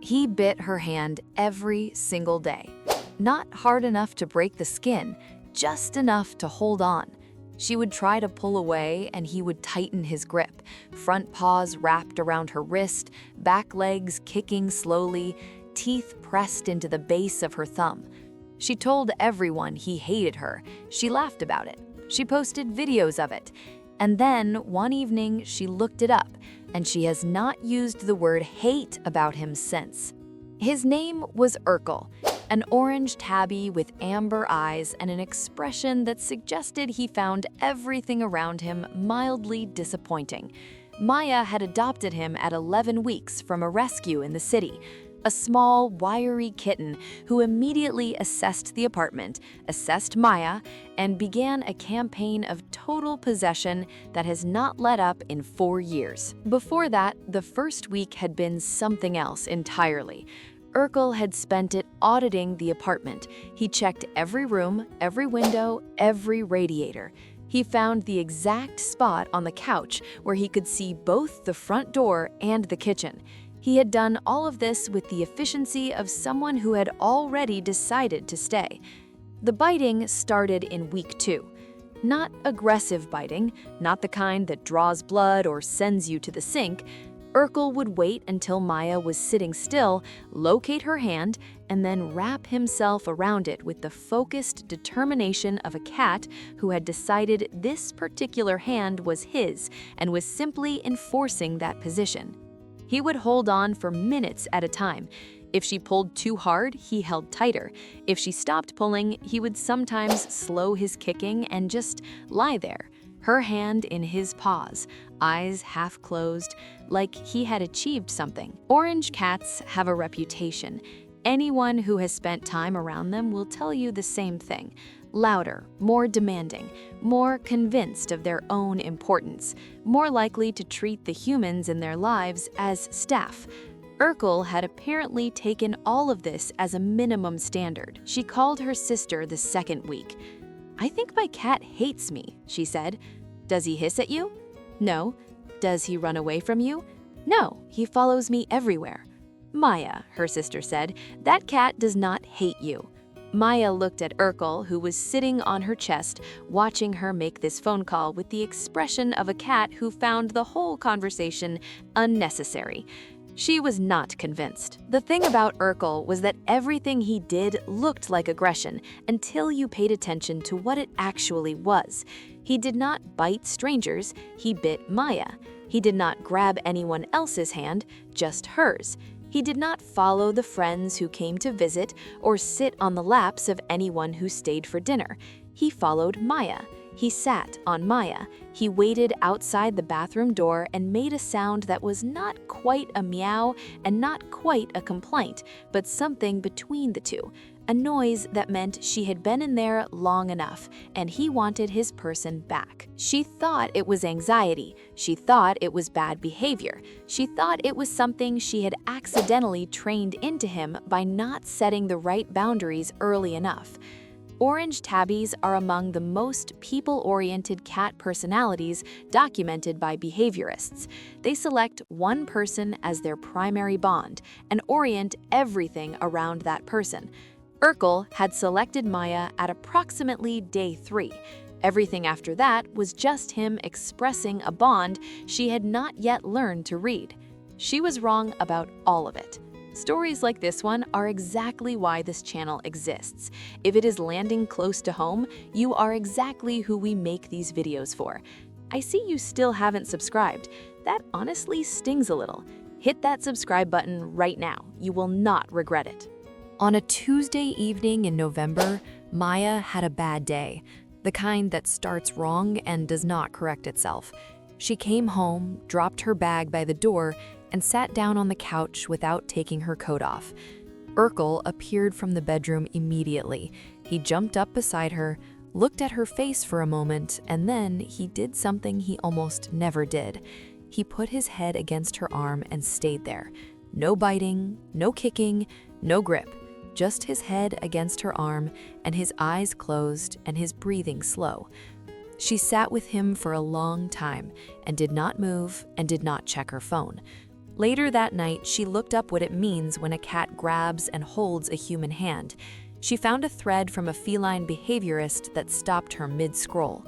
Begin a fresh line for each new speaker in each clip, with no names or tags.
He bit her hand every single day. Not hard enough to break the skin, just enough to hold on. She would try to pull away and he would tighten his grip, front paws wrapped around her wrist, back legs kicking slowly, teeth pressed into the base of her thumb. She told everyone he hated her. She laughed about it. She posted videos of it. And then, one evening, she looked it up, and she has not used the word hate about him since. His name was Urkel, an orange tabby with amber eyes and an expression that suggested he found everything around him mildly disappointing. Maya had adopted him at 11 weeks from a rescue in the city. A small, wiry kitten who immediately assessed the apartment, assessed Maya, and began a campaign of total possession that has not let up in 4 years. Before that, the first week had been something else entirely. Urkel had spent it auditing the apartment. He checked every room, every window, every radiator. He found the exact spot on the couch where he could see both the front door and the kitchen. He had done all of this with the efficiency of someone who had already decided to stay. The biting started in week 2. Not aggressive biting, not the kind that draws blood or sends you to the sink. Urkel would wait until Maya was sitting still, locate her hand, and then wrap himself around it with the focused determination of a cat who had decided this particular hand was his and was simply enforcing that position. He would hold on for minutes at a time. If she pulled too hard, he held tighter. If she stopped pulling, he would sometimes slow his kicking and just lie there, her hand in his paws, eyes half closed, like he had achieved something. Orange cats have a reputation. Anyone who has spent time around them will tell you the same thing. Louder, more demanding, more convinced of their own importance, more likely to treat the humans in their lives as staff. Urkel had apparently taken all of this as a minimum standard. She called her sister the second week. "I think my cat hates me," she said. "Does he hiss at you?" "No." "Does he run away from you?" "No, he follows me everywhere." "Maya," her sister said, "that cat does not hate you." Maya looked at Urkel, who was sitting on her chest, watching her make this phone call with the expression of a cat who found the whole conversation unnecessary. She was not convinced. The thing about Urkel was that everything he did looked like aggression until you paid attention to what it actually was. He did not bite strangers, he bit Maya. He did not grab anyone else's hand, just hers. He did not follow the friends who came to visit or sit on the laps of anyone who stayed for dinner. He followed Maya. He sat on Maya. He waited outside the bathroom door and made a sound that was not quite a meow and not quite a complaint, but something between the two. A noise that meant she had been in there long enough, and he wanted his person back. She thought it was anxiety. She thought it was bad behavior. She thought it was something she had accidentally trained into him by not setting the right boundaries early enough. Orange tabbies are among the most people-oriented cat personalities documented by behaviorists. They select one person as their primary bond and orient everything around that person. Urkel had selected Maya at approximately day 3. Everything after that was just him expressing a bond she had not yet learned to read. She was wrong about all of it. Stories like this one are exactly why this channel exists. If it is landing close to home, you are exactly who we make these videos for. I see you still haven't subscribed. That honestly stings a little. Hit that subscribe button right now. You will not regret it. On a Tuesday evening in November, Maya had a bad day, the kind that starts wrong and does not correct itself. She came home, dropped her bag by the door, and sat down on the couch without taking her coat off. Urkel appeared from the bedroom immediately. He jumped up beside her, looked at her face for a moment, and then he did something he almost never did. He put his head against her arm and stayed there. No biting, no kicking, no grip. Just his head against her arm and his eyes closed and his breathing slow. She sat with him for a long time and did not move and did not check her phone. Later that night, she looked up what it means when a cat grabs and holds a human hand. She found a thread from a feline behaviorist that stopped her mid-scroll.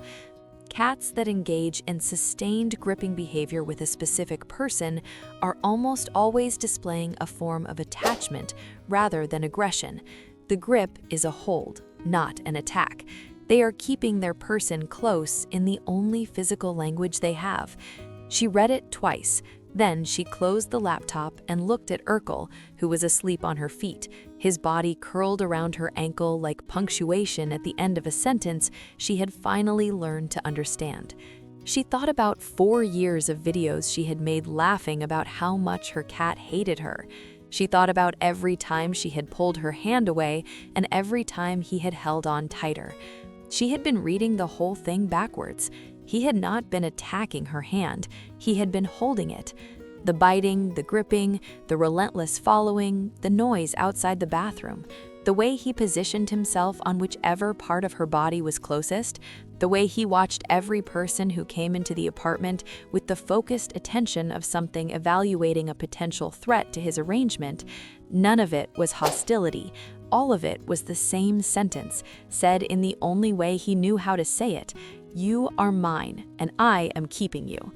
Cats that engage in sustained gripping behavior with a specific person are almost always displaying a form of attachment rather than aggression. The grip is a hold, not an attack. They are keeping their person close in the only physical language they have. She read it twice. Then she closed the laptop and looked at Urkel, who was asleep on her feet, his body curled around her ankle like punctuation at the end of a sentence she had finally learned to understand. She thought about 4 years of videos she had made laughing about how much her cat hated her. She thought about every time she had pulled her hand away and every time he had held on tighter. She had been reading the whole thing backwards. He had not been attacking her hand, he had been holding it. The biting, the gripping, the relentless following, the noise outside the bathroom, the way he positioned himself on whichever part of her body was closest, the way he watched every person who came into the apartment with the focused attention of something evaluating a potential threat to his arrangement, none of it was hostility. All of it was the same sentence, said in the only way he knew how to say it. You are mine, and I am keeping you.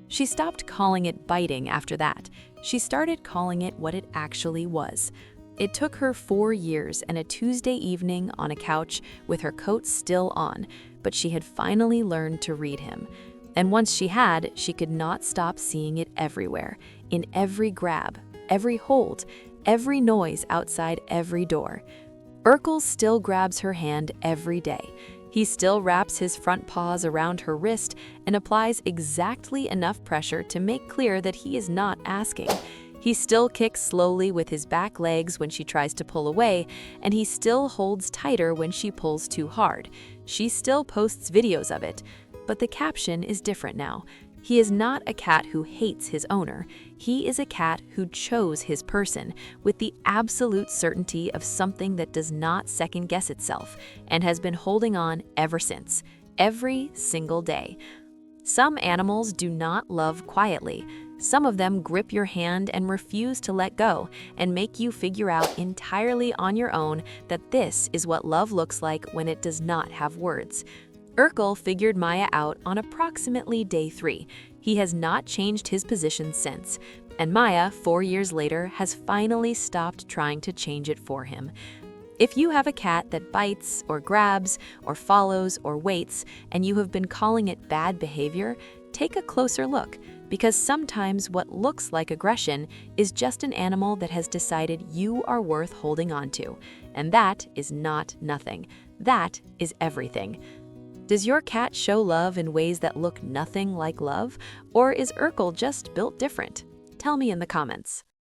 She stopped calling it biting after that. She started calling it what it actually was. It took her 4 years and a Tuesday evening on a couch with her coat still on, but she had finally learned to read him. And once she had, she could not stop seeing it everywhere, in every grab, every hold, every noise outside every door. Urkel still grabs her hand every day. He still wraps his front paws around her wrist and applies exactly enough pressure to make clear that he is not asking. He still kicks slowly with his back legs when she tries to pull away, and he still holds tighter when she pulls too hard. She still posts videos of it, but the caption is different now. He is not a cat who hates his owner. He is a cat who chose his person with the absolute certainty of something that does not second-guess itself and has been holding on ever since, every single day. Some animals do not love quietly. Some of them grip your hand and refuse to let go and make you figure out entirely on your own that this is what love looks like when it does not have words. Urkel figured Maya out on approximately day 3. He has not changed his position since, and Maya, 4 years later, has finally stopped trying to change it for him. If you have a cat that bites or grabs or follows or waits, and you have been calling it bad behavior, take a closer look, because sometimes what looks like aggression is just an animal that has decided you are worth holding on to. And that is not nothing. That is everything. Does your cat show love in ways that look nothing like love? Or is Urkel just built different? Tell me in the comments.